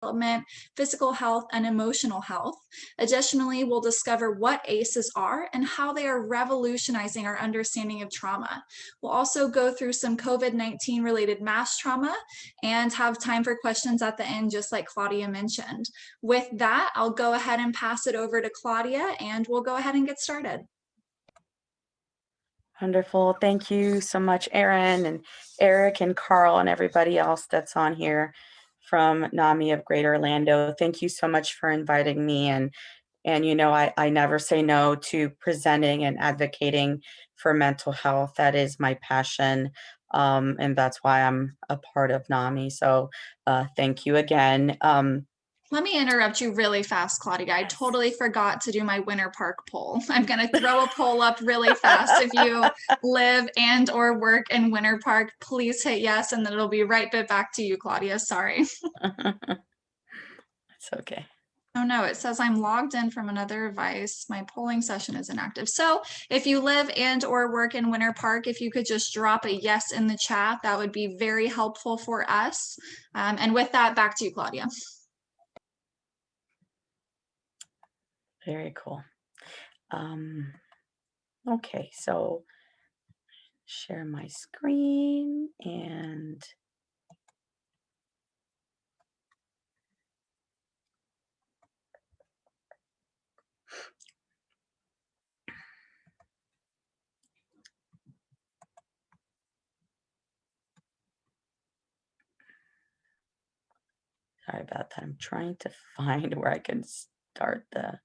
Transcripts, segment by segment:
development, physical health, and emotional health. Additionally, we'll discover what ACEs are and how they are revolutionizing our understanding of trauma. We'll also go through some COVID-19 related mass trauma and have time for questions at the end, just like Claudia mentioned. With that, I'll go ahead and pass it over to Claudia, and we'll go ahead and get started. Wonderful. Thank you so much, Erin and Eric and Carl and everybody else that's on here from NAMI of Greater Orlando. Thank you so much for inviting me. And you know, I never say no to presenting and advocating for mental health. That is my passion. And that's why I'm a part of NAMI. So thank you again. Let me interrupt you really fast, Claudia. I totally forgot to do my Winter Park poll. I'm going to throw a poll up really fast. If you live and or work in Winter Park, please hit yes, and then it'll be right back to you, Claudia. Sorry. It's okay. Oh no, it says I'm logged in from another device. My polling session is inactive. So if you live and or work in Winter Park, if you could just drop a yes in the chat, that would be very helpful for us. And with that, back to you, Claudia. Very cool. Okay, so share my screen and sorry about that. I'm trying to find where I can start the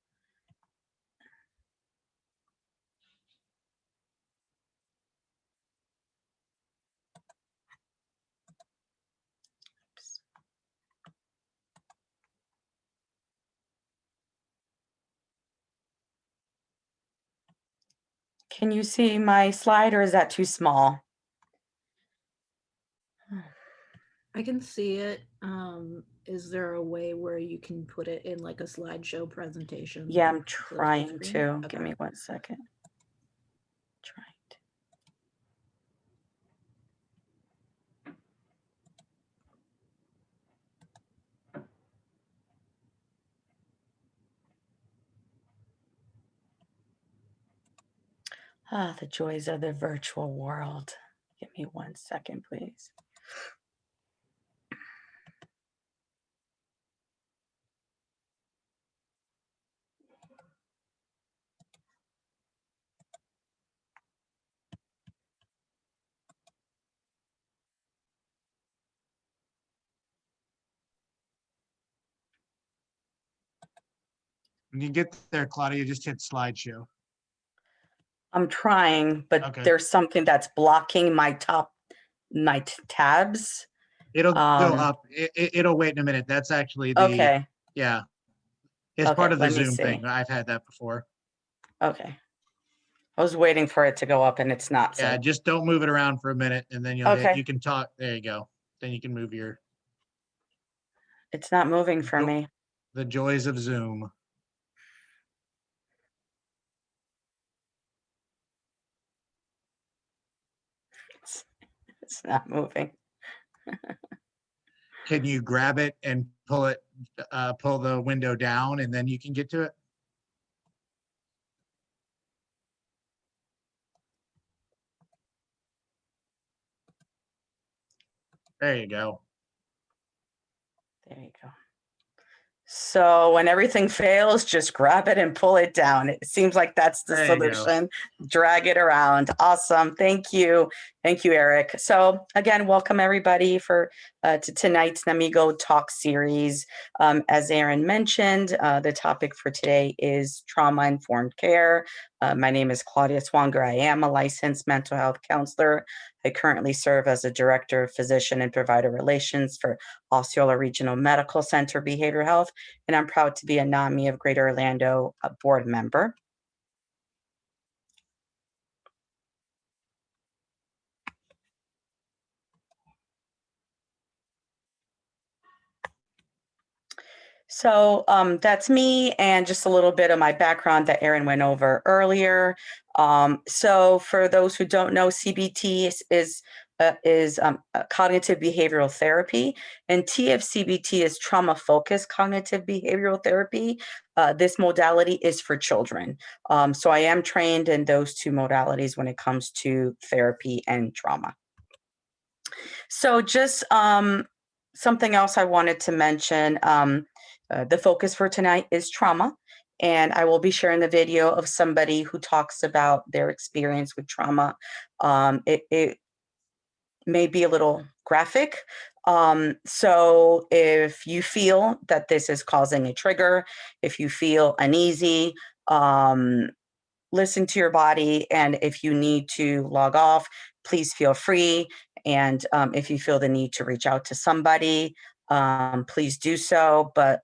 Can you see my slide, or is that too small? I can see it. Is there a way where you can put it in like a slideshow presentation? Yeah, I'm like trying to. Okay. Give me 1 second. Trying to. Ah, the joys of the virtual world. Give me 1 second, please. When you get there, Claudia, just hit slideshow. I'm trying, but Okay. there's something that's blocking my tabs. It'll go up. It'll wait in a minute. That's actually the, Okay. Yeah. It's Okay, part of the let me Zoom see. thing. I've had that before. Okay. I was waiting for it to go up and it's not. Yeah, So. just don't move it around for a minute and then you'll Okay. you can talk. There you go. Then you can move your. It's not moving for me. The joys of Zoom. It's not moving. Can you grab it and pull the window down and then you can get to it? There you go. There you go. So when everything fails, just grab it and pull it down. It seems like that's the solution. Drag it around. Awesome. Thank you. Thank you, Eric. So again, welcome everybody to tonight's NAMIGO Talks series. As Erin mentioned, the topic for today is trauma-informed care. My name is Claudia Swanger. I am a licensed mental health counselor. I currently serve as the Director of Physician and Provider Relations for Osceola Regional Medical Center Behavioral Health, and I'm proud to be a NAMI of Greater Orlando board member. So that's me, and just a little bit of my background that Erin went over earlier. So for those who don't know, CBT is is cognitive behavioral therapy, and TFCBT is trauma-focused cognitive behavioral therapy. This modality is for children. So I am trained in those two modalities when it comes to therapy and trauma. So just something else I wanted to mention, the focus for tonight is trauma. And I will be sharing the video of somebody who talks about their experience with trauma. It may be a little graphic. So if you feel that this is causing a trigger, if you feel uneasy, listen to your body. And if you need to log off, please feel free. And if you feel the need to reach out to somebody, please do so. But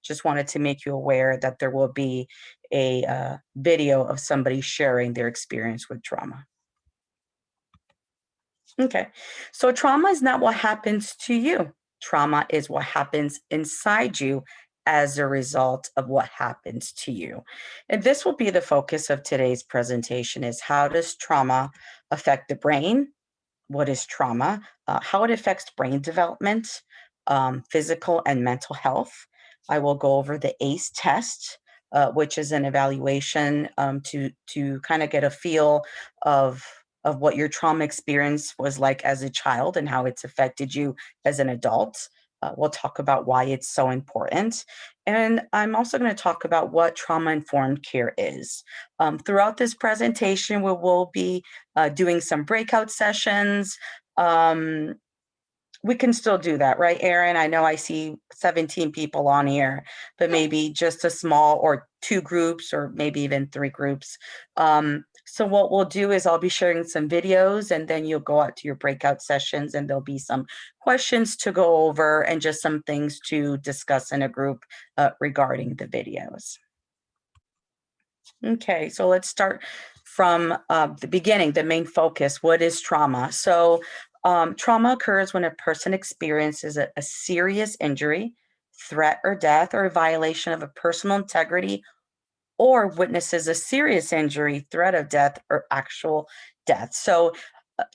just wanted to make you aware that there will be a video of somebody sharing their experience with trauma. Okay, so trauma is not what happens to you. Trauma is what happens inside you as a result of what happens to you. And this will be the focus of today's presentation: is how does trauma affect the brain? What is trauma? How it affects brain development, physical and mental health. I will go over the ACE test, which is an evaluation to kind of get a feel of what your trauma experience was like as a child and how it's affected you as an adult. We'll talk about why it's so important. And I'm also going to talk about what trauma-informed care is. Throughout this presentation, we will be doing some breakout sessions. We can still do that, right, Erin? I know I see 17 people on here, but maybe just a small or 2 groups or maybe even 3 groups. So what we'll do is I'll be sharing some videos, and then you'll go out to your breakout sessions, and there'll be some questions to go over and just some things to discuss in a group regarding the videos. Okay, so let's start from the beginning, the main focus. What is trauma? So trauma occurs when a person experiences a serious injury, threat or death, or a violation of a personal integrity, or witnesses a serious injury, threat of death, or actual death. So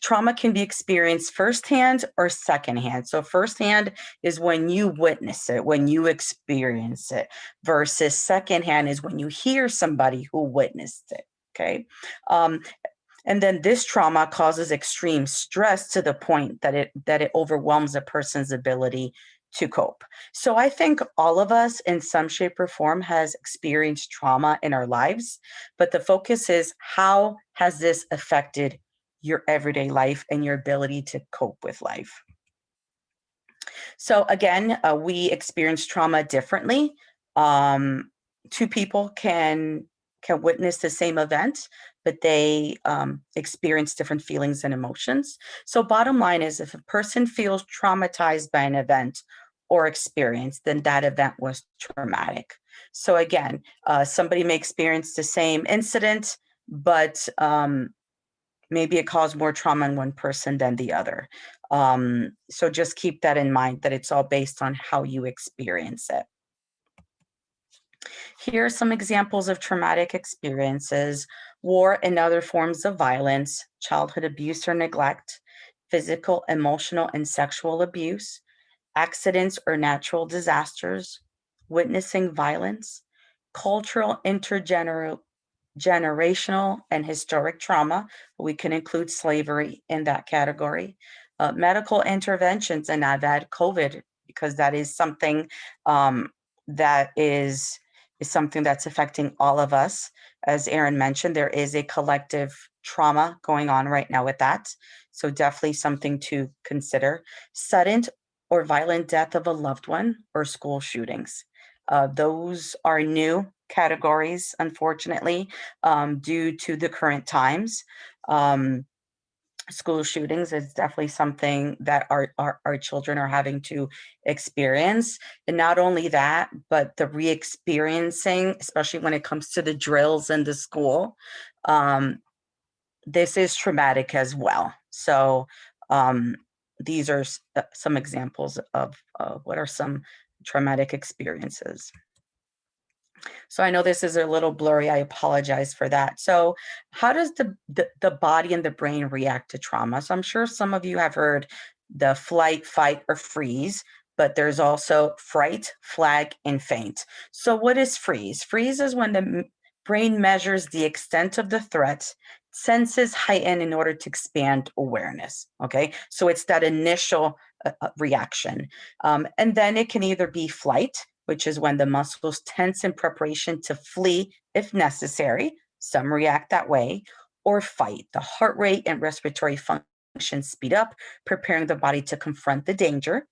trauma can be experienced firsthand or secondhand. So firsthand is when you witness it, when you experience it, versus secondhand is when you hear somebody who witnessed it. Okay. And then this trauma causes extreme stress to the point that it overwhelms a person's ability to cope. So I think all of us in some shape or form has experienced trauma in our lives, but the focus is how has this affected your everyday life and your ability to cope with life. So again, we experience trauma differently. 2 people can witness the same event, but they experience different feelings and emotions. So bottom line is, if a person feels traumatized by an event or experience, then that event was traumatic. So again, somebody may experience the same incident, but maybe it caused more trauma in one person than the other. So just keep that in mind, that it's all based on how you experience it. Here are some examples of traumatic experiences: war and other forms of violence, childhood abuse or neglect, physical, emotional, and sexual abuse, accidents or natural disasters, witnessing violence, cultural, intergenerational, and historic trauma. We can include slavery in that category. Medical interventions, and I've had COVID because that is something that is something that's affecting all of us. As Erin mentioned, there is a collective trauma going on right now with that. So definitely something to consider. Sudden or violent death of a loved one, or school shootings. Those are new categories, unfortunately, due to the current times. School shootings is definitely something that our children are having to experience. And not only that, but the re-experiencing, especially when it comes to the drills in the school. This is traumatic as well. So these are some examples of what are some traumatic experiences. So I know this is a little blurry. I apologize for that. So how does the body and the brain react to trauma? So I'm sure some of you have heard the flight, fight, or freeze, but there's also fright, flag, and faint. So what is freeze? Freeze is when the brain measures the extent of the threat, senses heighten in order to expand awareness. Okay, so it's that initial reaction. And then it can either be flight, which is when the muscles tense in preparation to flee if necessary. Some react that way. Or fight. The heart rate and respiratory function speed up, preparing the body to confront the danger.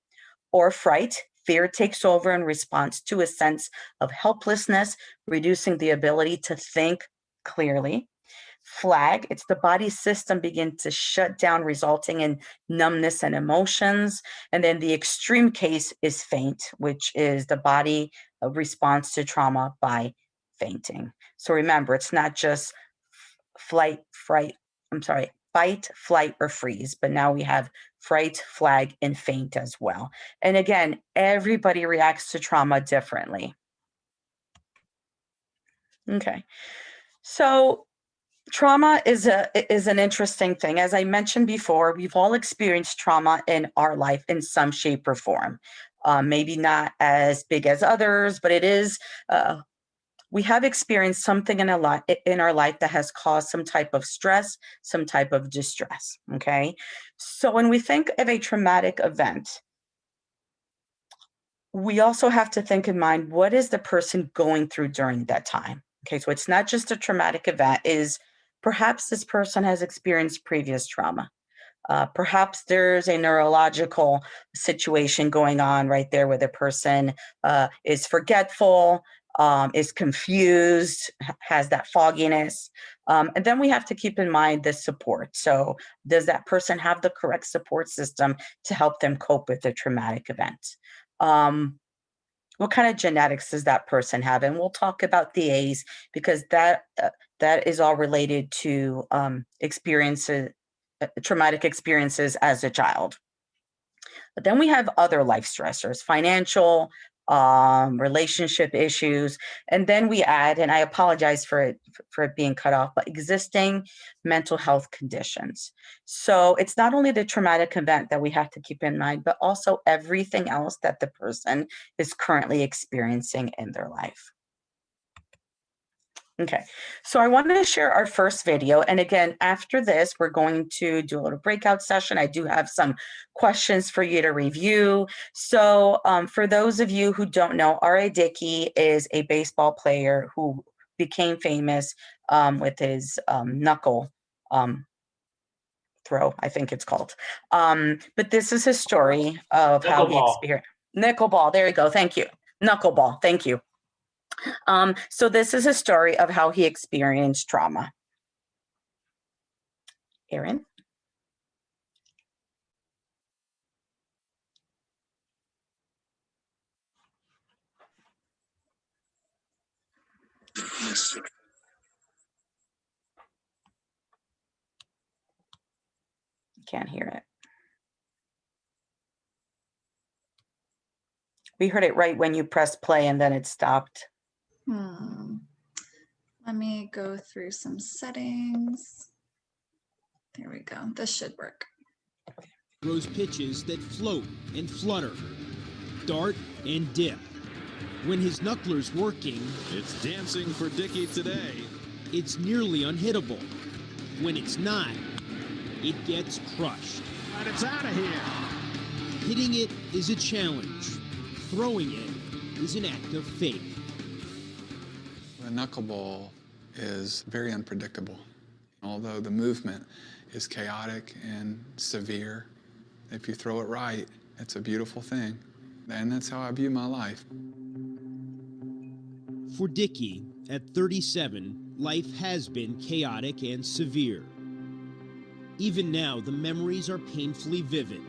Or fright. Fear takes over in response to a sense of helplessness, reducing the ability to think clearly. Flag, it's the body system begin to shut down, resulting in numbness and emotions. And then the extreme case is faint, which is the body response to trauma by fainting. So remember, it's not just fight, flight, or freeze, but now we have fright, flag, and faint as well. And again, everybody reacts to trauma differently. Okay, so trauma is an interesting thing. As I mentioned before, we've all experienced trauma in our life in some shape or form. Maybe not as big as others, but it is. We have experienced something in our life that has caused some type of stress, some type of distress. Okay, so when we think of a traumatic event, we also have to think in mind, what is the person going through during that time? Okay, so it's not just a traumatic event, perhaps this person has experienced previous trauma. Perhaps there's a neurological situation going on right there where the person is forgetful, is confused, has that fogginess. And then we have to keep in mind the support. So does that person have the correct support system to help them cope with the traumatic event? What kind of genetics does that person have? And we'll talk about the A's, because that is all related to traumatic experiences as a child. But then we have other life stressors, financial, relationship issues, and then we add, and I apologize for it being cut off, but existing mental health conditions. So it's not only the traumatic event that we have to keep in mind, but also everything else that the person is currently experiencing in their life. Okay, so I want to share our first video. And again, after this, we're going to do a little breakout session. I do have some questions for you to review. So for those of you who don't know, R.A. Dickey is a baseball player who became famous with his knuckle throw, I think it's called. But this is his story of how he experienced knuckleball. There you go. Thank you. Knuckleball. Thank you. So this is a story of how he experienced trauma. Aaron? Can't hear it. We heard it right when you pressed play and then it stopped. Let me go through some settings. There we go. This should work. Throws pitches that float and flutter, dart and dip. When his knuckler's working, it's dancing for Dickey today. It's nearly unhittable. When it's not, it gets crushed. And it's out of here. Hitting it is a challenge. Throwing it is an act of faith. The knuckleball is very unpredictable. Although the movement is chaotic and severe, if you throw it right, it's a beautiful thing. And that's how I view my life. For Dickey, at 37, life has been chaotic and severe. Even now, the memories are painfully vivid.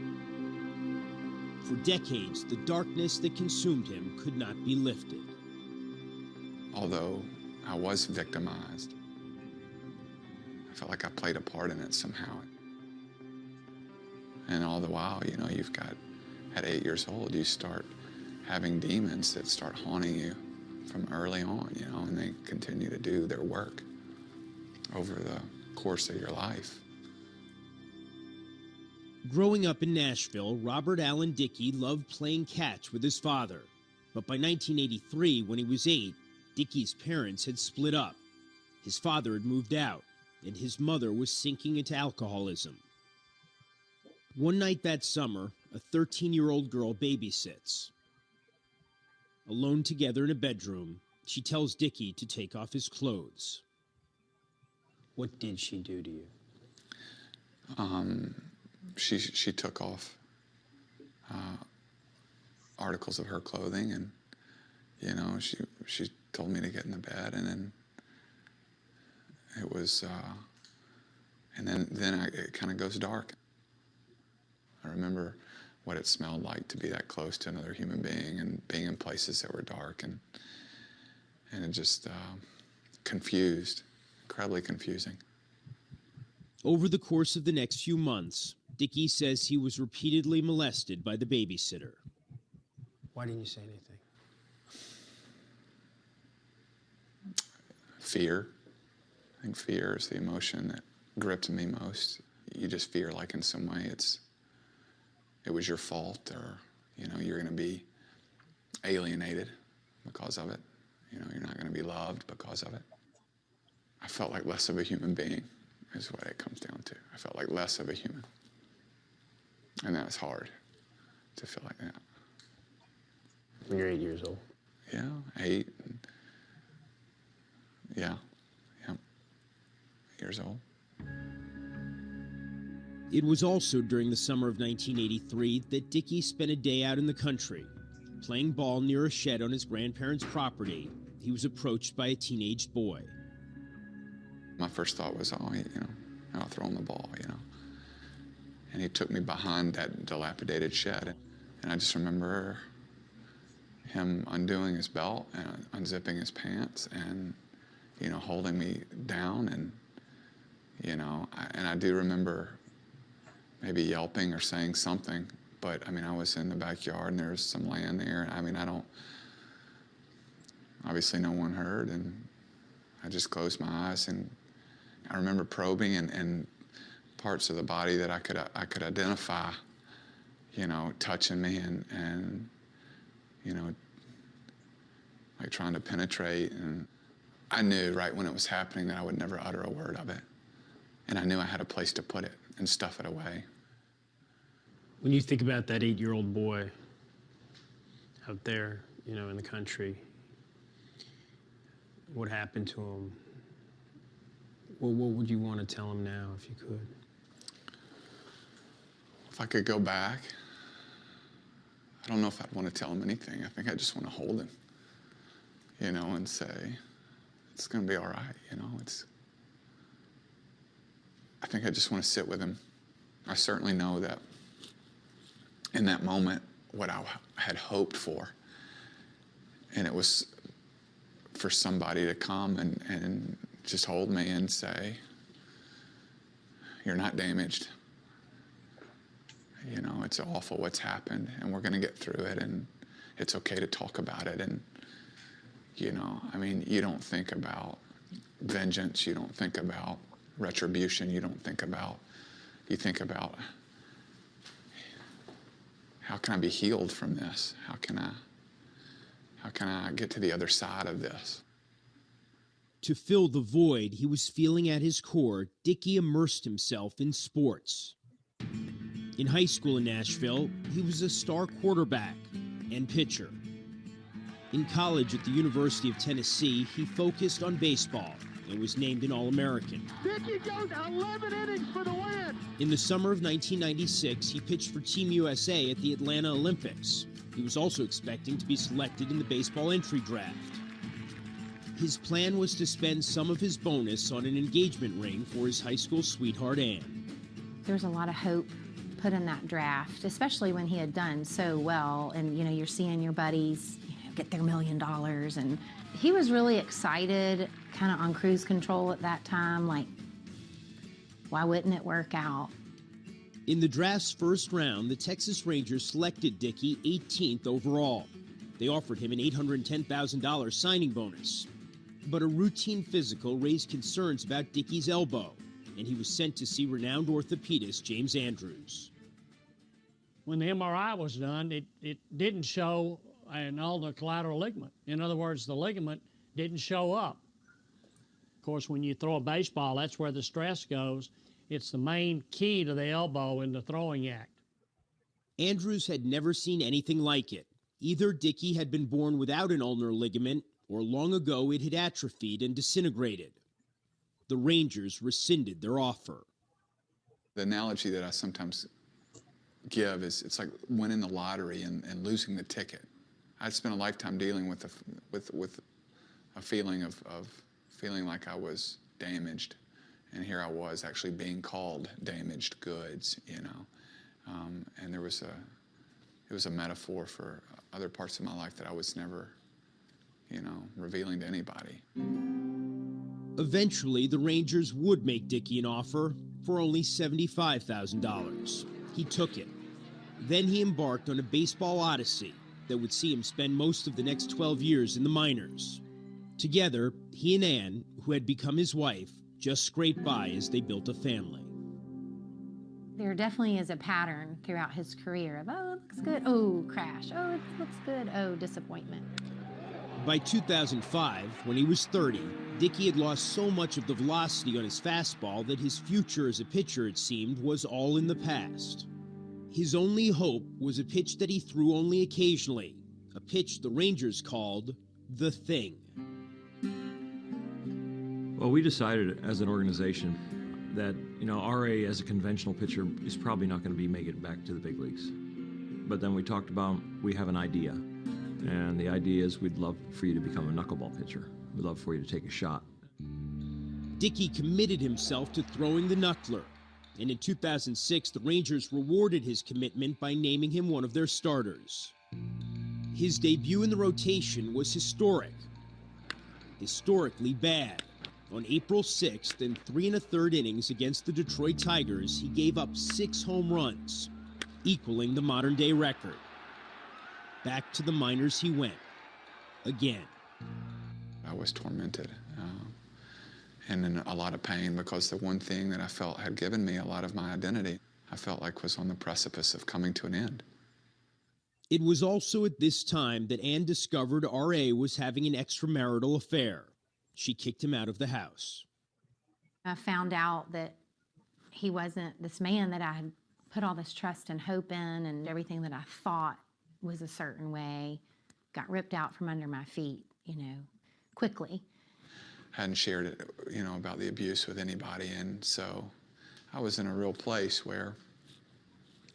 For decades, the darkness that consumed him could not be lifted. Although I was victimized, I felt like I played a part in it somehow. And all the while, you know, at 8 years old, you start having demons that start haunting you from early on, you know, and they continue to do their work over the course of your life. Growing up in Nashville, Robert Allen Dickey loved playing catch with his father. But by 1983, when he was 8, Dickey's parents had split up. His father had moved out, and his mother was sinking into alcoholism. One night that summer, a 13-year-old girl babysits. Alone together in a bedroom, she tells Dickey to take off his clothes. What did she do to you? She took off articles of her clothing, and you know, she told me to get in the bed, and then it was and then it kind of goes dark. I remember what it smelled like to be that close to another human being and being in places that were dark, and it just confused, incredibly confusing. Over the course of the next few months, Dickey says he was repeatedly molested by the babysitter. Why didn't you say anything? Fear. I think fear is the emotion that gripped me most. You just fear like in some way it was your fault, or, you know, you're going to be alienated because of it. You know, you're not going to be loved because of it. I felt like less of a human being is what it comes down to. I felt like less of a human. And that's hard to feel like that. When you're 8 years old? Yeah, 8. Yeah. 8 years old. It was also during the summer of 1983 that Dickey spent a day out in the country. Playing ball near a shed on his grandparents' property, he was approached by a teenage boy. My first thought was, oh, you know, I'll throw him the ball, you know. And he took me behind that dilapidated shed. And I just remember him undoing his belt and unzipping his pants and, you know, holding me down. And, you know, I do remember maybe yelping or saying something. But, I mean, I was in the backyard and there was some land there. I mean, obviously no one heard. And I just closed my eyes, and I remember probing and parts of the body that I could identify, you know, touching me and you know, like trying to penetrate. And I knew right when it was happening that I would never utter a word of it. And I knew I had a place to put it and stuff it away. When you think about that 8-year-old boy out there, you know, in the country, what happened to him? Well, what would you want to tell him now if you could? If I could go back, I don't know if I'd want to tell him anything. I think I just want to hold him, you know, and say, it's going to be all right, you know. I think I just want to sit with him. I certainly know that in that moment, what I had hoped for, and it was for somebody to come and just hold me and say, you're not damaged. You know, it's awful what's happened, and we're going to get through it, and it's okay to talk about it. And, you know, I mean, you don't think about vengeance. You don't think about retribution. You think about how can I be healed from this? How can I get to the other side of this? To fill the void he was feeling at his core, Dickey immersed himself in sports. In high school in Nashville, he was a star quarterback and pitcher. In college at the University of Tennessee, he focused on baseball and was named an All-American. Dickey goes 11 innings for the win. In the summer of 1996, he pitched for Team USA at the Atlanta Olympics. He was also expecting to be selected in the baseball entry draft. His plan was to spend some of his bonus on an engagement ring for his high school sweetheart, Ann. There was a lot of hope put in that draft, especially when he had done so well. And, you know, you're seeing your buddies, you know, get their $1 million. And he was really excited, kind of on cruise control at that time. Like, why wouldn't it work out? In the draft's first round, the Texas Rangers selected Dickey 18th overall. They offered him an $810,000 signing bonus. But a routine physical raised concerns about Dickie's elbow, and he was sent to see renowned orthopedist James Andrews. When the MRI was done, it didn't show an ulnar collateral ligament. In other words, the ligament didn't show up. Of course, when you throw a baseball, that's where the stress goes. It's the main key to the elbow in the throwing act. Andrews had never seen anything like it. Either Dickie had been born without an ulnar ligament, or long ago it had atrophied and disintegrated. The Rangers rescinded their offer. The analogy that I sometimes give is it's like winning the lottery and losing the ticket. I'd spent a lifetime dealing with a feeling of feeling like I was damaged, and here I was actually being called damaged goods, you know. And it was a metaphor for other parts of my life that I was never, you know, revealing to anybody. Eventually, the Rangers would make Dickie an offer for only $75,000. He took it. Then he embarked on a baseball odyssey that would see him spend most of the next 12 years in the minors. Together, he and Ann, who had become his wife, just scraped by as they built a family. There definitely is a pattern throughout his career of, oh, it looks good, oh, crash, oh, it looks good, oh, disappointment. By 2005, when he was 30, Dickie had lost so much of the velocity on his fastball that his future as a pitcher, it seemed, was all in the past. His only hope was a pitch that he threw only occasionally, a pitch the Rangers called the Thing. Well, we decided as an organization that, you know, RA as a conventional pitcher is probably not going to make it back to the big leagues. But then we talked about, we have an idea. And the idea is we'd love for you to become a knuckleball pitcher. We'd love for you to take a shot. Dickie committed himself to throwing the knuckler. And in 2006, the Rangers rewarded his commitment by naming him one of their starters. His debut in the rotation was historic. Historically bad. On April 6th, in 3 1/3 innings against the Detroit Tigers, he gave up 6 home runs, equaling the modern-day record. Back to the minors he went, again. I was tormented and in a lot of pain because the one thing that I felt had given me a lot of my identity, I felt like was on the precipice of coming to an end. It was also at this time that Ann discovered R.A. was having an extramarital affair. She kicked him out of the house. I found out that he wasn't this man that I had put all this trust and hope in, and everything that I thought was a certain way got ripped out from under my feet, you know, quickly. Hadn't shared it, you know, about the abuse with anybody, and so I was in a real place where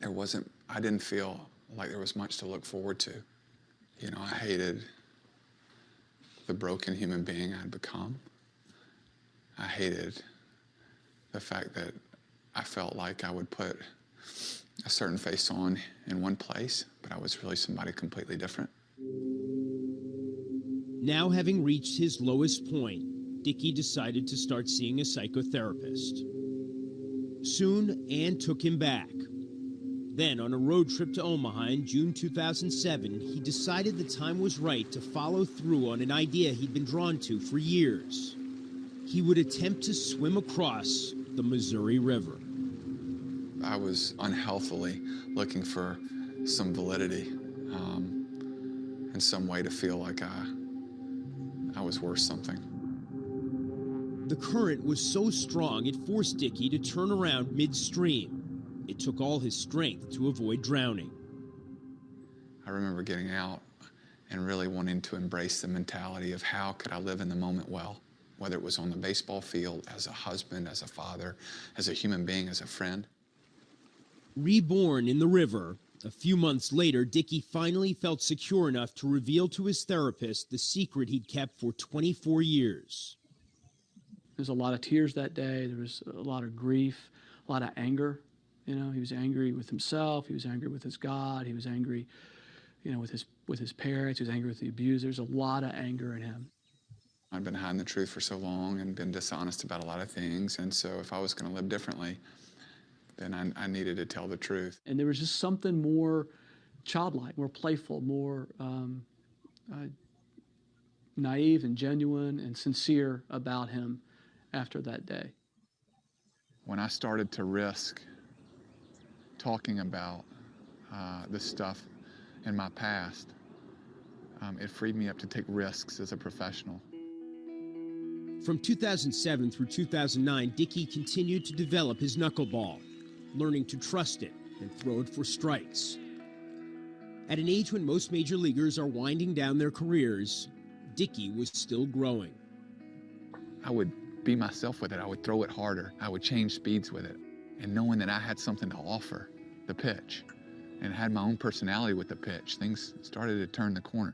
I didn't feel like there was much to look forward to. You know, I hated the broken human being I'd become. I hated the fact that I felt like I would put a certain face on in one place, but I was really somebody completely different. Now, having reached his lowest point, Dickie decided to start seeing a psychotherapist. Soon, Ann took him back. Then, on a road trip to Omaha in June 2007, he decided the time was right to follow through on an idea he'd been drawn to for years. He would attempt to swim across the Missouri River. I was unhealthily looking for some validity and some way to feel like I was worth something. The current was so strong it forced Dickie to turn around midstream. It took all his strength to avoid drowning. I remember getting out and really wanting to embrace the mentality of how could I live in the moment well, whether it was on the baseball field, as a husband, as a father, as a human being, as a friend. Reborn in the river, a few months later, Dickie finally felt secure enough to reveal to his therapist the secret he'd kept for 24 years. There was a lot of tears that day. There was a lot of grief, a lot of anger. You know, he was angry with himself. He was angry with his God. He was angry, you know, with his parents. He was angry with the abusers. There's a lot of anger in him. I'd been hiding the truth for so long and been dishonest about a lot of things. And so if I was going to live differently, then I needed to tell the truth. And there was just something more childlike, more playful, more naive and genuine and sincere about him after that day. When I started to risk talking about this stuff in my past, it freed me up to take risks as a professional. From 2007 through 2009, Dickey continued to develop his knuckleball, learning to trust it and throw it for strikes. At an age when most major leaguers are winding down their careers, Dickey was still growing. I would be myself with it. I would throw it harder. I would change speeds with it. And knowing that I had something to offer, the pitch, and had my own personality with the pitch, things started to turn the corner.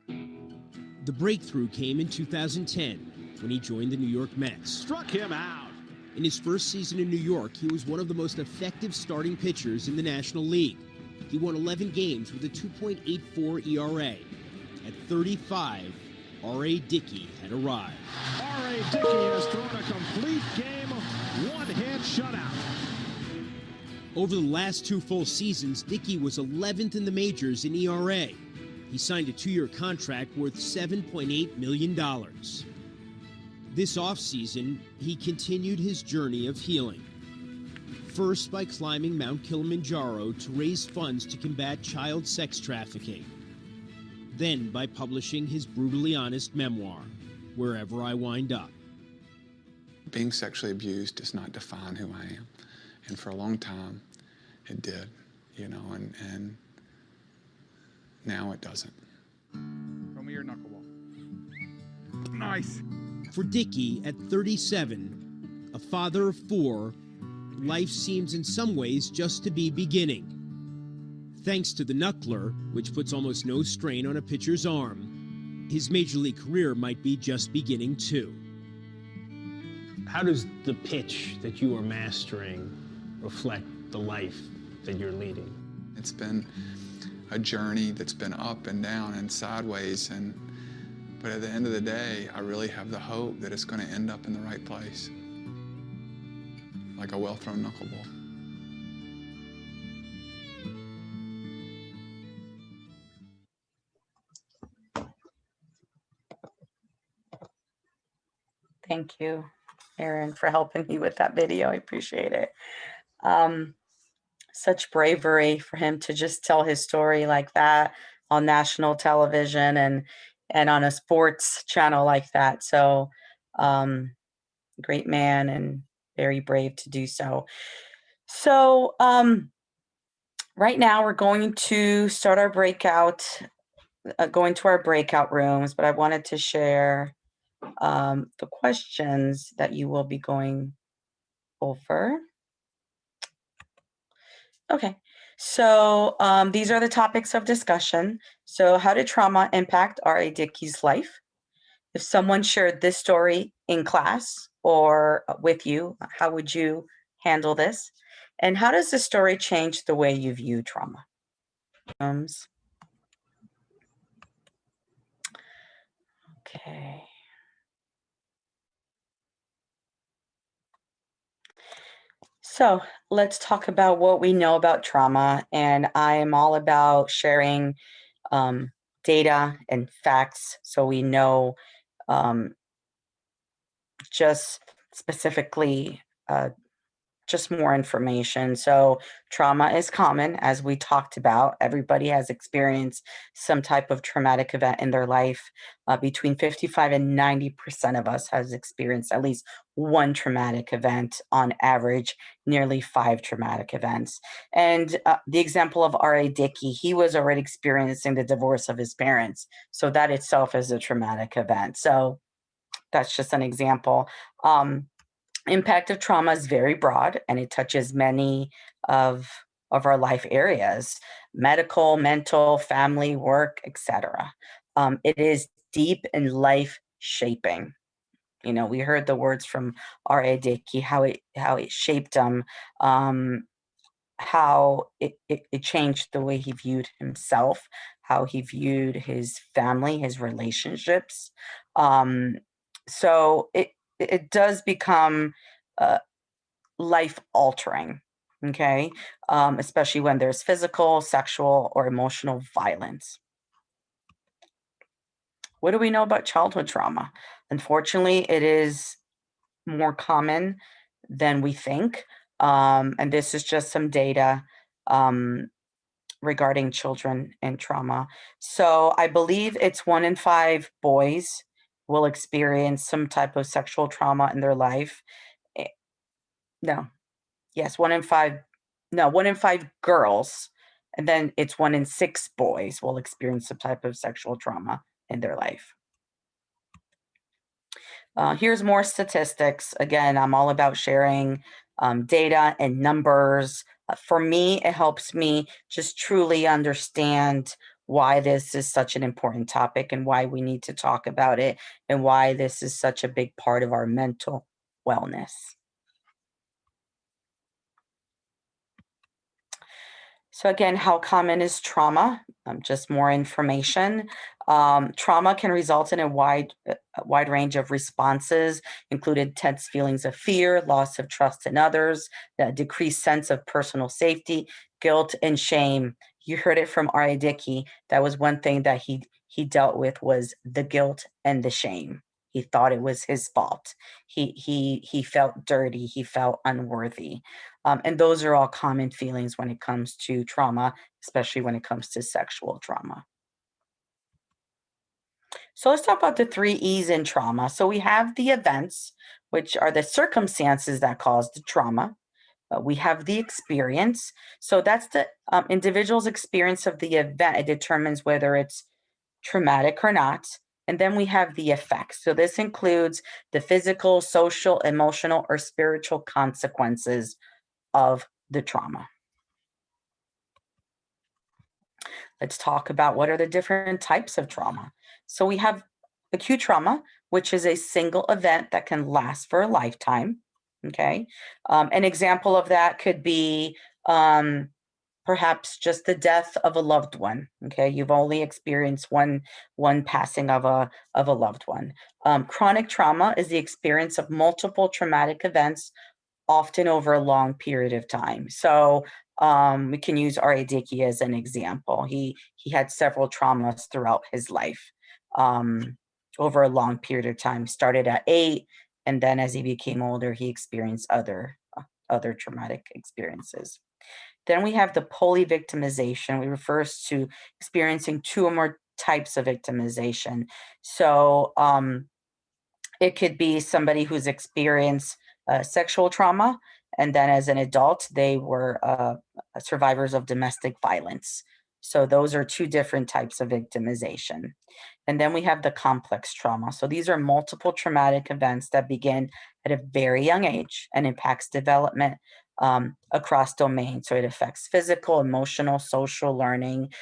The breakthrough came in 2010 when he joined the New York Mets. Struck him out. In his first season in New York, he was one of the most effective starting pitchers in the National League. He won 11 games with a 2.84 ERA. At 35, R.A. Dickey had arrived. R.A. Dickey has thrown a complete game, one-hit shutout. Over the last 2 full seasons, Dickey was 11th in the majors in ERA. He signed a 2-year contract worth $7.8 million. This offseason, he continued his journey of healing. First by climbing Mount Kilimanjaro to raise funds to combat child sex trafficking. Then by publishing his brutally honest memoir, Wherever I Wind Up. Being sexually abused does not define who I am. And for a long time, it did, you know, and now it doesn't. Throw me your knuckleball. Nice. For Dickey, at 37, a father of 4, life seems in some ways just to be beginning. Thanks to the knuckler, which puts almost no strain on a pitcher's arm, his major league career might be just beginning too. How does the pitch that you are mastering reflect the life that you're leading? It's been a journey that's been up and down and sideways, but at the end of the day, I really have the hope that it's going to end up in the right place, like a well-thrown knuckleball. Thank you, Aaron, for helping me with that video. I appreciate it. Such bravery for him to just tell his story like that on national television and on a sports channel like that. So great man and very brave to do so. So right now we're going to start our breakout, going to our breakout rooms, but I wanted to share the questions that you will be going over. Okay, so these are the topics of discussion. So how did trauma impact R.A. Dickey's life? If someone shared this story in class or with you, how would you handle this? And how does this story change the way you view trauma? Okay. So let's talk about what we know about trauma. And I am all about sharing data and facts so we know just specifically just more information. So trauma is common, as we talked about. Everybody has experienced some type of traumatic event in their life. Between 55 and 90% of us has experienced at least one traumatic event, on average, nearly 5 traumatic events. And the example of R.A. Dickey, he was already experiencing the divorce of his parents. So that itself is a traumatic event. So that's just an example. Impact of trauma is very broad, and it touches many of our life areas: medical, mental, family, work, etc. It is deep and life shaping. You know, we heard the words from R.A. Dickey, how it shaped him, how it changed the way he viewed himself, how he viewed his family, his relationships. So it does become life altering, okay? Especially when there's physical, sexual, or emotional violence. What do we know about childhood trauma? Unfortunately, it is more common than we think. And this is just some data regarding children and trauma. So I believe it's 1 in 5 boys will experience some type of sexual trauma in their life. No, yes, 1 in 5, no, 1 in 5 girls. And then it's 1 in 6 boys will experience some type of sexual trauma in their life. Here's more statistics. Again, I'm all about sharing data and numbers. For me, it helps me just truly understand why this is such an important topic and why we need to talk about it and why this is such a big part of our mental wellness. So again, how common is trauma? Just more information. Trauma can result in a wide range of responses, including tense feelings of fear, loss of trust in others, a decreased sense of personal safety, guilt, and shame. You heard it from R.A. Dickey. That was one thing that he dealt with, was the guilt and the shame. He thought it was his fault. He felt dirty. He felt unworthy. And those are all common feelings when it comes to trauma, especially when it comes to sexual trauma. So let's talk about the 3 E's in trauma. So we have the events, which are the circumstances that caused the trauma. We have the experience. So that's the individual's experience of the event. It determines whether it's traumatic or not. And then we have the effects. So this includes the physical, social, emotional, or spiritual consequences of the trauma. Let's talk about what are the different types of trauma. So we have acute trauma, which is a single event that can last for a lifetime. Okay. An example of that could be perhaps just the death of a loved one. Okay. You've only experienced one passing of a loved one. Chronic trauma is the experience of multiple traumatic events, often over a long period of time. So we can use R.A. Dickey as an example. He had several traumas throughout his life over a long period of time. Started at 8, and then as he became older, he experienced other traumatic experiences. Then we have the polyvictimization, which refers to experiencing 2 or more types of victimization. So it could be somebody who's experienced sexual trauma, and then as an adult, they were survivors of domestic violence. So those are 2 different types of victimization. And then we have the complex trauma. So these are multiple traumatic events that begin at a very young age and impacts development across domains. So it affects physical, emotional, social learning.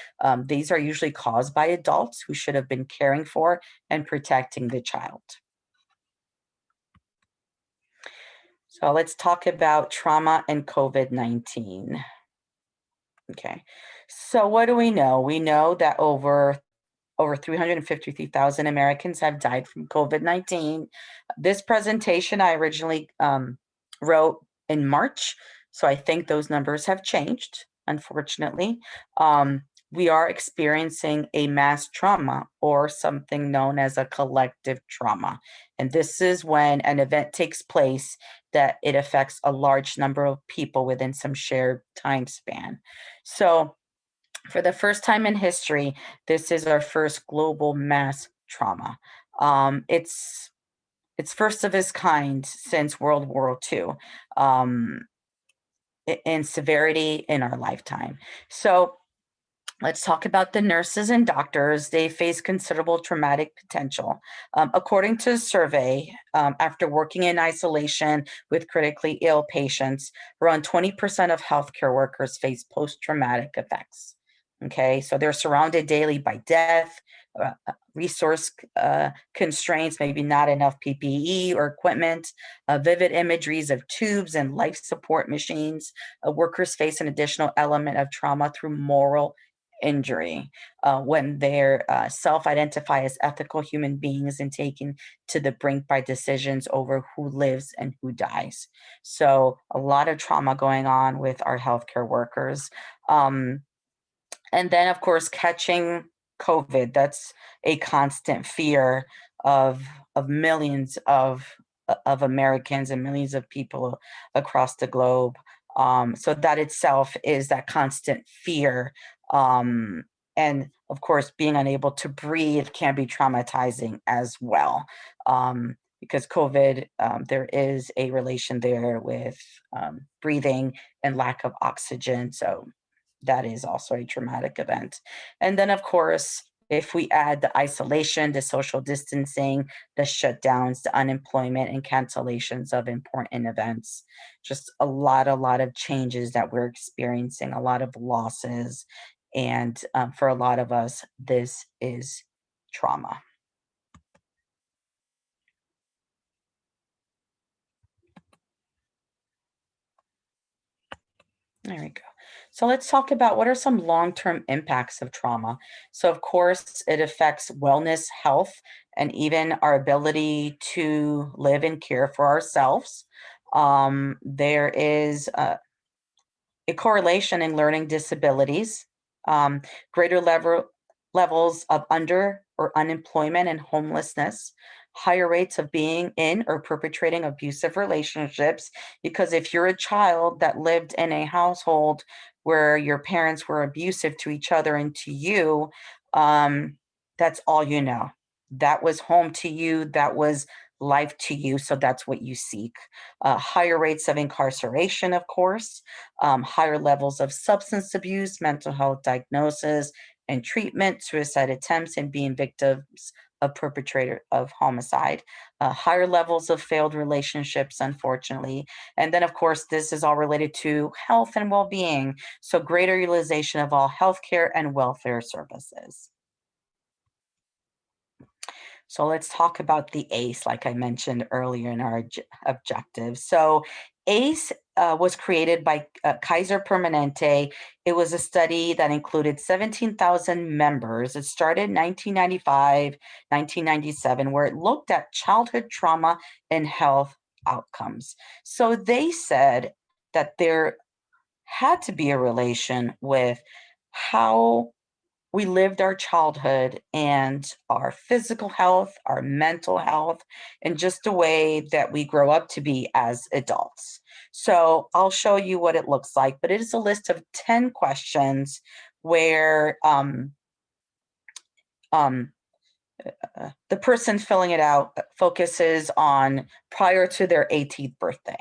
These are usually caused by adults who should have been caring for and protecting the child. So let's talk about trauma and COVID-19. Okay, so what do we know? We know that over 353,000 Americans have died from COVID-19. This presentation I originally wrote in March, so I think those numbers have changed, unfortunately. We are experiencing a mass trauma, or something known as a collective trauma. And this is when an event takes place that it affects a large number of people within some shared time span. So for the first time in history, this is our first global mass trauma. It's first of its kind since World War II in severity in our lifetime. So let's talk about the nurses and doctors. They face considerable traumatic potential. According to a survey, after working in isolation with critically ill patients, around 20% of healthcare workers face post-traumatic effects. Okay, so they're surrounded daily by death, resource constraints, maybe not enough PPE or equipment, vivid imageries of tubes and life support machines. Workers face an additional element of trauma through moral injury when they're self-identify as ethical human beings and taken to the brink by decisions over who lives and who dies. So a lot of trauma going on with our healthcare workers. And then, of course, catching COVID. That's a constant fear of millions of Americans and millions of people across the globe. So that itself is that constant fear. And of course, being unable to breathe can be traumatizing as well. Because COVID, there is a relation there with breathing and lack of oxygen. So that is also a traumatic event. And then, of course, if we add the isolation, the social distancing, the shutdowns, the unemployment, and cancellations of important events, just a lot of changes that we're experiencing, a lot of losses. And for a lot of us, this is trauma. There we go. So let's talk about what are some long-term impacts of trauma. So of course, it affects wellness, health, and even our ability to live and care for ourselves. There is a correlation in learning disabilities, greater levels of under or unemployment and homelessness, higher rates of being in or perpetrating abusive relationships. Because if you're a child that lived in a household where your parents were abusive to each other and to you, that's all you know. That was home to you. That was life to you. So that's what you seek. Higher rates of incarceration, of course, higher levels of substance abuse, mental health diagnosis and treatment, suicide attempts, and being victims of perpetrator of homicide, higher levels of failed relationships, unfortunately. And then, of course, this is all related to health and well-being. So greater utilization of all healthcare and welfare services. So let's talk about the ACE, like I mentioned earlier in our objectives. So ACE was created by Kaiser Permanente. It was a study that included 17,000 members. It started in 1995, 1997, where it looked at childhood trauma and health outcomes. So they said that there had to be a relation with how we lived our childhood and our physical health, our mental health, and just the way that we grow up to be as adults. So I'll show you what it looks like, but it is a list of 10 questions where the person filling it out focuses on prior to their 18th birthday.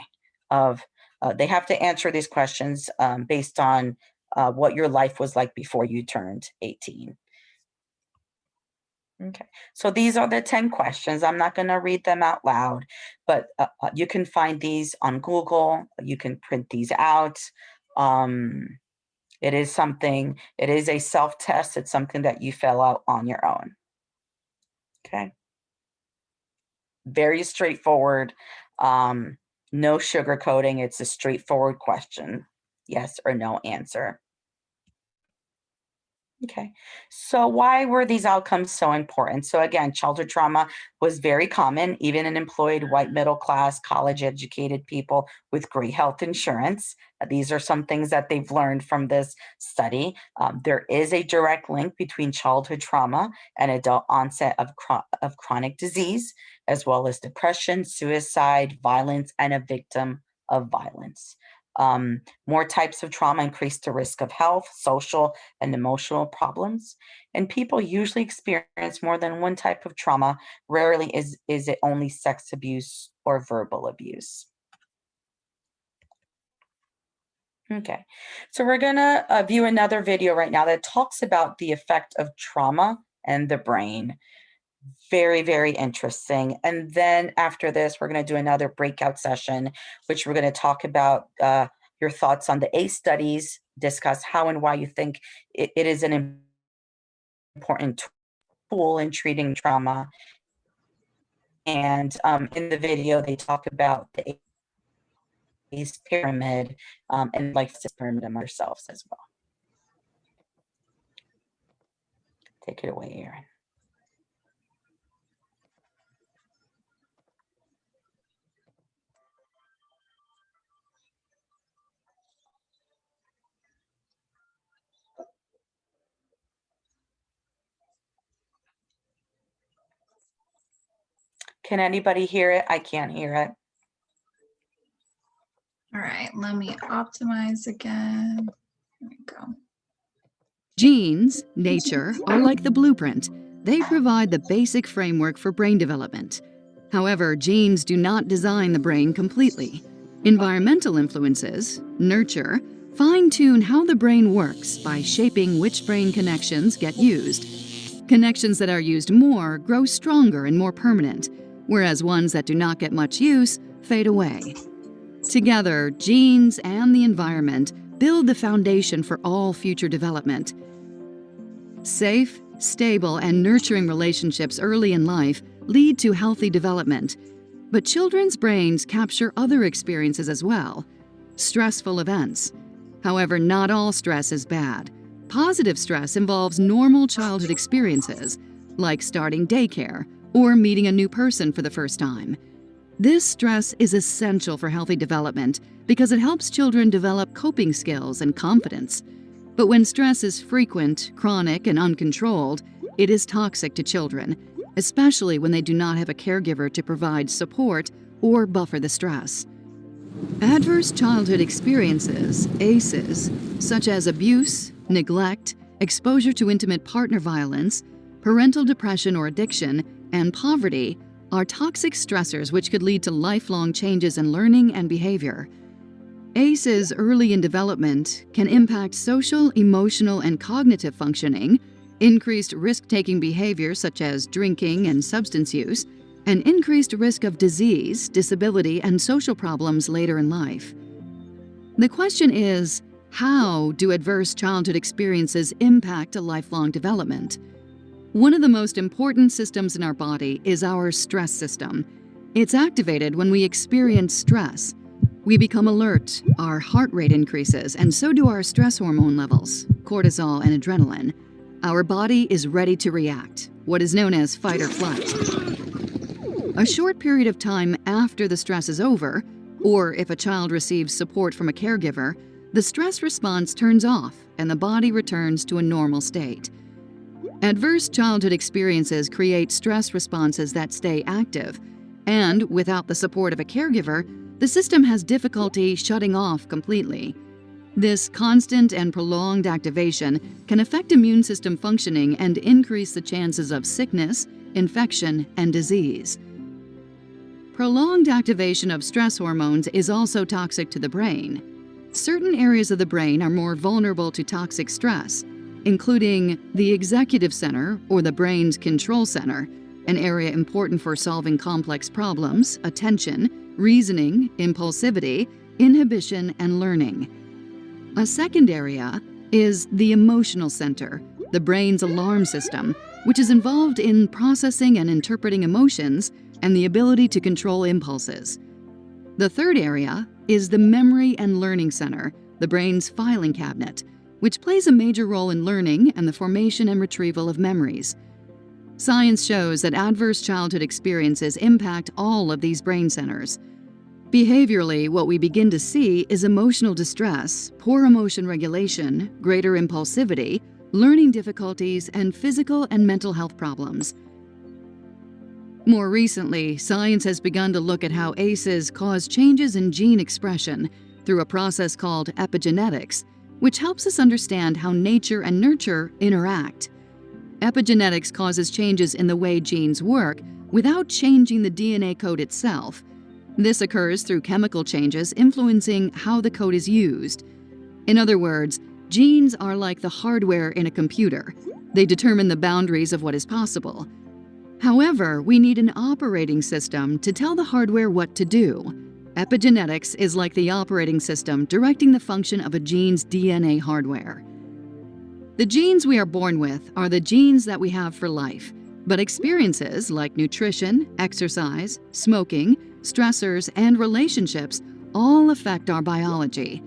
They have to answer these questions based on what your life was like before you turned 18. Okay, so these are the 10 questions. I'm not going to read them out loud, but you can find these on Google. You can print these out. It is a self-test. It's something that you fill out on your own. Okay. Very straightforward. No sugarcoating. It's a straightforward question. Yes or no answer. Okay, so why were these outcomes so important? So again, childhood trauma was very common, even in employed white middle class, college educated people with great health insurance. These are some things that they've learned from this study. There is a direct link between childhood trauma and adult onset of chronic disease, as well as depression, suicide, violence, and a victim of violence. More types of trauma increase the risk of health, social, and emotional problems. And people usually experience more than one type of trauma. Rarely is it only sex abuse or verbal abuse. Okay, so we're gonna view another video right now that talks about the effect of trauma and the brain. Very, very interesting. And then after this, we're going to do another breakout session, which we're going to talk about your thoughts on the ACE studies, discuss how and why you think it is an important tool in treating trauma. And in the video, they talk about the ACE pyramid and life pyramid themselves as well. Take it away, Aaron. Can anybody hear it? I can't hear it. All right, let me optimize again. There we go. Genes, nature, are like the blueprint. They provide the basic framework for brain development. However, genes do not design the brain completely. Environmental influences, nurture, fine-tune how the brain works by shaping which brain connections get used. Connections that are used more grow stronger and more permanent, whereas ones that do not get much use fade away. Together, genes and the environment build the foundation for all future development. Safe, stable, and nurturing relationships early in life lead to healthy development. But children's brains capture other experiences as well. Stressful events. However, not all stress is bad. Positive stress involves normal childhood experiences, like starting daycare or meeting a new person for the first time. This stress is essential for healthy development because it helps children develop coping skills and confidence. But when stress is frequent, chronic, and uncontrolled, it is toxic to children, especially when they do not have a caregiver to provide support or buffer the stress. Adverse childhood experiences, ACEs, such as abuse, neglect, exposure to intimate partner violence, parental depression or addiction, and poverty, are toxic stressors which could lead to lifelong changes in learning and behavior. ACEs early in development can impact social, emotional, and cognitive functioning, increased risk-taking behavior such as drinking and substance use, and increased risk of disease, disability, and social problems later in life. The question is, how do adverse childhood experiences impact a lifelong development? One of the most important systems in our body is our stress system. It's activated when we experience stress. We become alert, our heart rate increases, and so do our stress hormone levels, cortisol and adrenaline. Our body is ready to react, what is known as fight or flight. A short period of time after the stress is over, or if a child receives support from a caregiver, the stress response turns off and the body returns to a normal state. Adverse childhood experiences create stress responses that stay active, and without the support of a caregiver, the system has difficulty shutting off completely. This constant and prolonged activation can affect immune system functioning and increase the chances of sickness, infection, and disease. Prolonged activation of stress hormones is also toxic to the brain. Certain areas of the brain are more vulnerable to toxic stress, including the executive center or the brain's control center, an area important for solving complex problems, attention, reasoning, impulsivity, inhibition, and learning. A second area is the emotional center, the brain's alarm system, which is involved in processing and interpreting emotions and the ability to control impulses. The third area is the memory and learning center, the brain's filing cabinet, which plays a major role in learning and the formation and retrieval of memories. Science shows that adverse childhood experiences impact all of these brain centers. Behaviorally, what we begin to see is emotional distress, poor emotion regulation, greater impulsivity, learning difficulties, and physical and mental health problems. More recently, science has begun to look at how ACEs cause changes in gene expression through a process called epigenetics, which helps us understand how nature and nurture interact. Epigenetics causes changes in the way genes work without changing the DNA code itself. This occurs through chemical changes influencing how the code is used. In other words, genes are like the hardware in a computer. They determine the boundaries of what is possible. However, we need an operating system to tell the hardware what to do. Epigenetics is like the operating system directing the function of a gene's DNA hardware. The genes we are born with are the genes that we have for life, but experiences like nutrition, exercise, smoking, stressors, and relationships all affect our biology.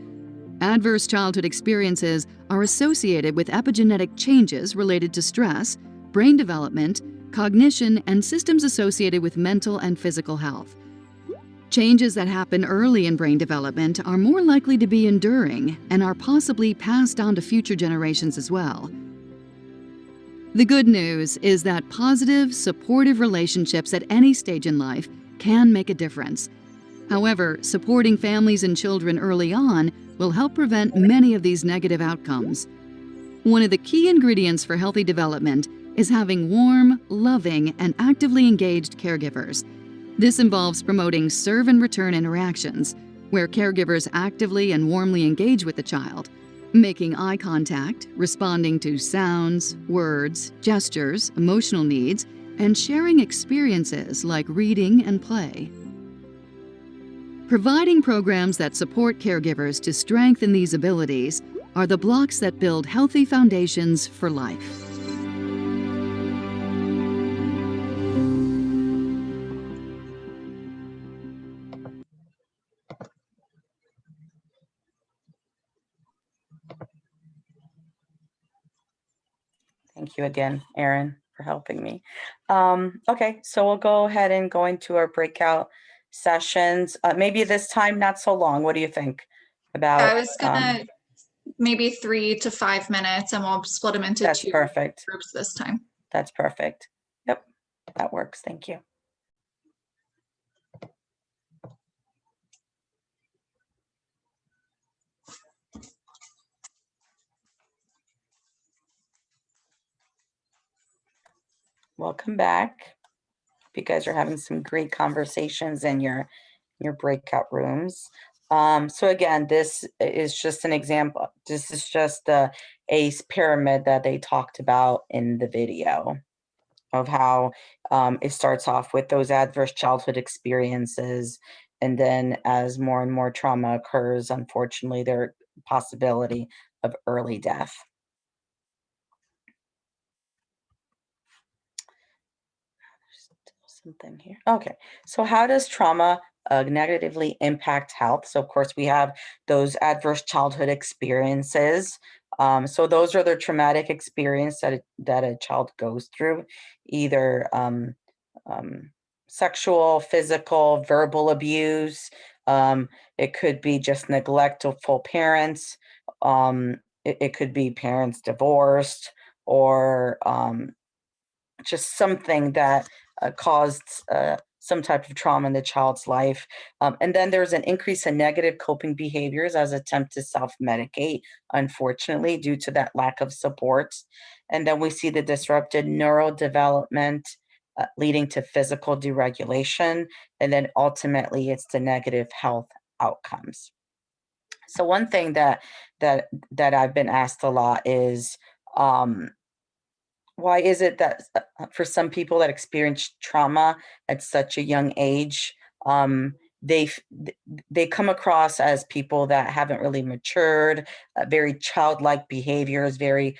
Adverse childhood experiences are associated with epigenetic changes related to stress, brain development, cognition, and systems associated with mental and physical health. Changes that happen early in brain development are more likely to be enduring and are possibly passed on to future generations as well. The good news is that positive, supportive relationships at any stage in life can make a difference. However, supporting families and children early on will help prevent many of these negative outcomes. One of the key ingredients for healthy development is having warm, loving, and actively engaged caregivers. This involves promoting serve and return interactions, where caregivers actively and warmly engage with the child, making eye contact, responding to sounds, words, gestures, emotional needs, and sharing experiences like reading and play. Providing programs that support caregivers to strengthen these abilities are the blocks that build healthy foundations for life. Thank you again, Erin, for helping me. Okay, so we'll go ahead and go into our breakout sessions. Maybe this time not so long. What do you think about? I was gonna maybe 3 to 5 minutes, and we'll split them into That's 2 perfect. groups this time. That's perfect. Yep, that works. Thank you. Welcome back. Hope you guys are having some great conversations in your breakout rooms. So again, this is just an example. This is just the ACE pyramid that they talked about in the video of how it starts off with those adverse childhood experiences. And then as more and more trauma occurs, unfortunately, there's possibility of early death. Something here. Okay, so how does trauma negatively impact health? So of course we have those adverse childhood experiences. So those are the traumatic experience that a child goes through, either sexual, physical, verbal abuse. It could be just neglectful parents. It could be parents divorced, or just something that caused some type of trauma in the child's life. And then there's an increase in negative coping behaviors as attempt to self-medicate, unfortunately, due to that lack of support. And then we see the disrupted neurodevelopment leading to physical deregulation. And then ultimately it's the negative health outcomes. So one thing that I've been asked a lot is, why is it that for some people that experience trauma at such a young age, they come across as people that haven't really matured, very childlike behaviors, very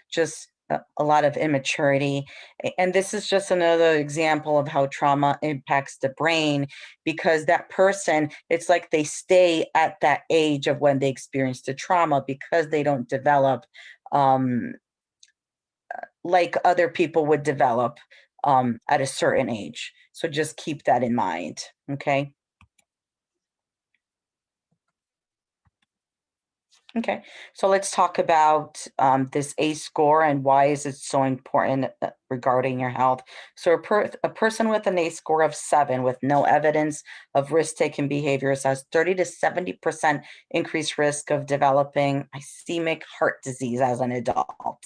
just a lot of immaturity. And this is just another example of how trauma impacts the brain, because that person, it's like they stay at that age of when they experienced the trauma because they don't develop like other people would develop at a certain age. So just keep that in mind, okay? Okay, so let's talk about this ACE score and why is it so important regarding your health. So a person with an ACE score of 7 with no evidence of risk-taking behaviors has 30 to 70% increased risk of developing ischemic heart disease as an adult.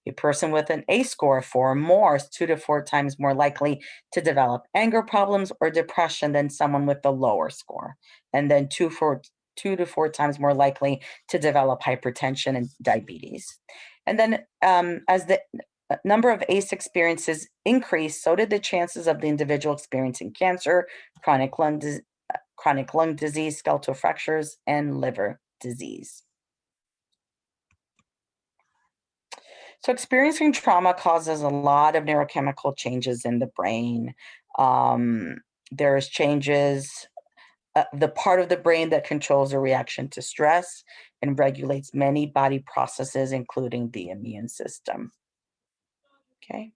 A person with an ACE score of 4 or more is 2 to 4 times more likely to develop anger problems or depression than someone with a lower score, and then 2 to 4 times more likely to develop hypertension and diabetes. And then as the number of ACE experiences increased, so did the chances of the individual experiencing cancer, chronic lung disease, skeletal fractures, and liver disease. So experiencing trauma causes a lot of neurochemical changes in the brain. There's changes, the part of the brain that controls a reaction to stress and regulates many body processes, including the immune system. Okay.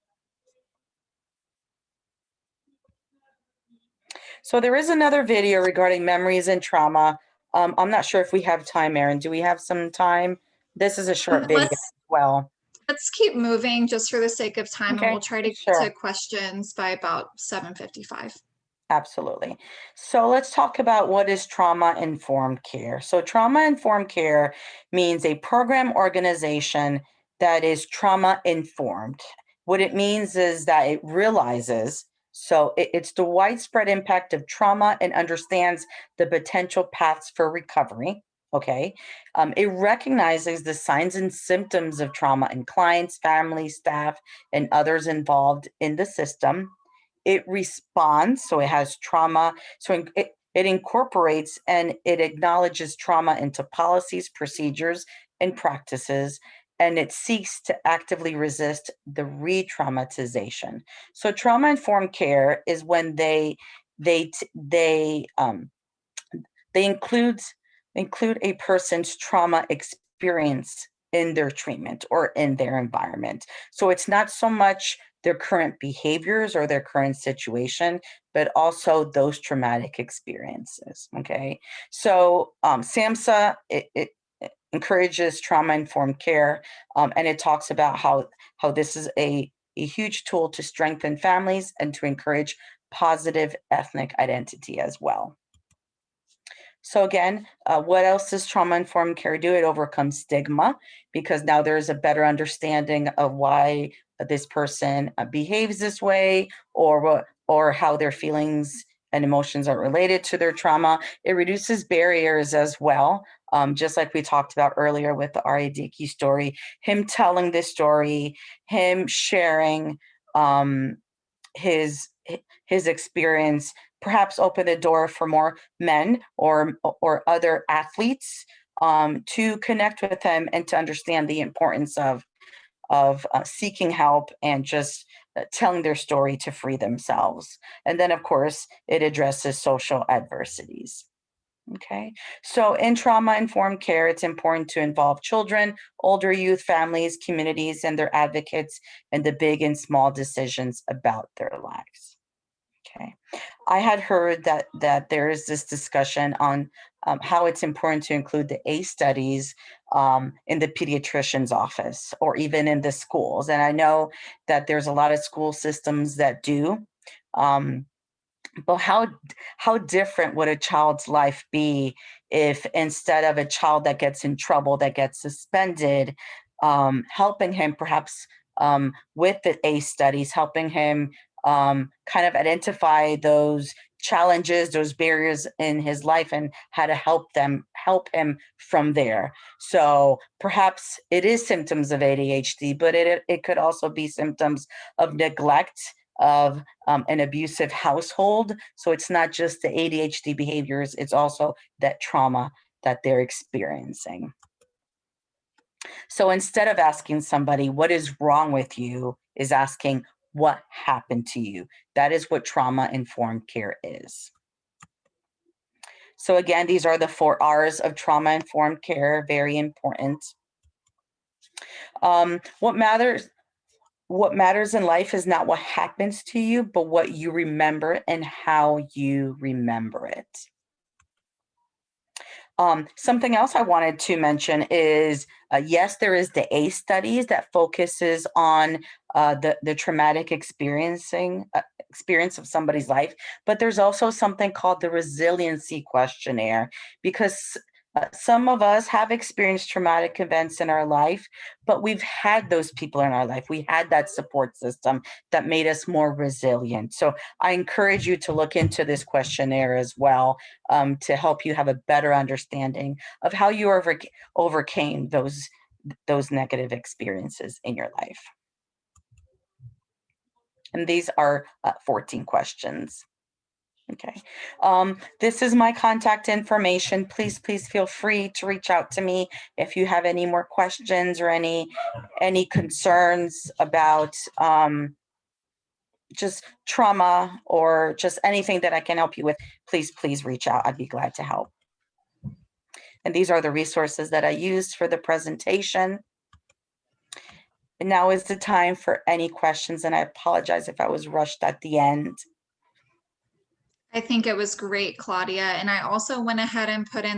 So there is another video regarding memories and trauma. I'm not sure if we have time, Erin. Do we have some time? This is a short video as well. Let's keep moving just for the sake of time, and Okay, we'll try to get sure. to questions by about 7:55. Absolutely. So let's talk about what is trauma-informed care. So trauma-informed care means a program organization that is trauma-informed. What it means is that it realizes, it's the widespread impact of trauma and understands the potential paths for recovery. Okay. It recognizes the signs and symptoms of trauma in clients, families, staff, and others involved in the system. It responds, so it has trauma. So it incorporates and it acknowledges trauma into policies, procedures, and practices, and it seeks to actively resist the re-traumatization. So trauma-informed care is when they include a person's trauma experience in their treatment or in their environment. So it's not so much their current behaviors or their current situation, but also those traumatic experiences. Okay. So SAMHSA, it encourages trauma-informed care, and it talks about how this is a huge tool to strengthen families and to encourage positive ethnic identity as well. So again, what else does trauma-informed care do? It overcomes stigma, because now there's a better understanding of why this person behaves this way, or how their feelings and emotions are related to their trauma. It reduces barriers as well, just like we talked about earlier with the R.A. Dickey story. Him telling this story, him sharing his experience, perhaps open the door for more men or other athletes to connect with him and to understand the importance of seeking help and just telling their story to free themselves. And then, of course, it addresses social adversities. Okay, so in trauma-informed care, it's important to involve children, older youth, families, communities, and their advocates in the big and small decisions about their lives. Okay, I had heard that there is this discussion on how it's important to include the ACE studies in the pediatrician's office or even in the schools. And I know that there's a lot of school systems that do. But how different would a child's life be if, instead of a child that gets in trouble, that gets suspended, helping him perhaps with the ACE studies, helping him kind of identify those challenges, those barriers in his life, and how to help him from there. So perhaps it is symptoms of ADHD, but it could also be symptoms of neglect, of an abusive household. So it's not just the ADHD behaviors, it's also that trauma that they're experiencing. So instead of asking somebody, what is wrong with you, is asking, what happened to you? That is what trauma-informed care is. So again, these are the 4 R's of trauma-informed care, very important. What matters in life is not what happens to you, but what you remember and how you remember it. Something else I wanted to mention is, yes, there is the ACE studies that focuses on the traumatic experience of somebody's life, but there's also something called the resiliency questionnaire, because some of us have experienced traumatic events in our life, but we've had those people in our life. We had that support system that made us more resilient. So I encourage you to look into this questionnaire as well, to help you have a better understanding of how you overcame those negative experiences in your life. And these are 14 questions. Okay. This is my contact information. Please feel free to reach out to me if you have any more questions or any concerns about just trauma or just anything that I can help you with. Please reach out. I'd be glad to help. And these are the resources that I used for the presentation. And now is the time for any questions, and I apologize if I was rushed at the end. I think it was great, Claudia. And I also went ahead and put in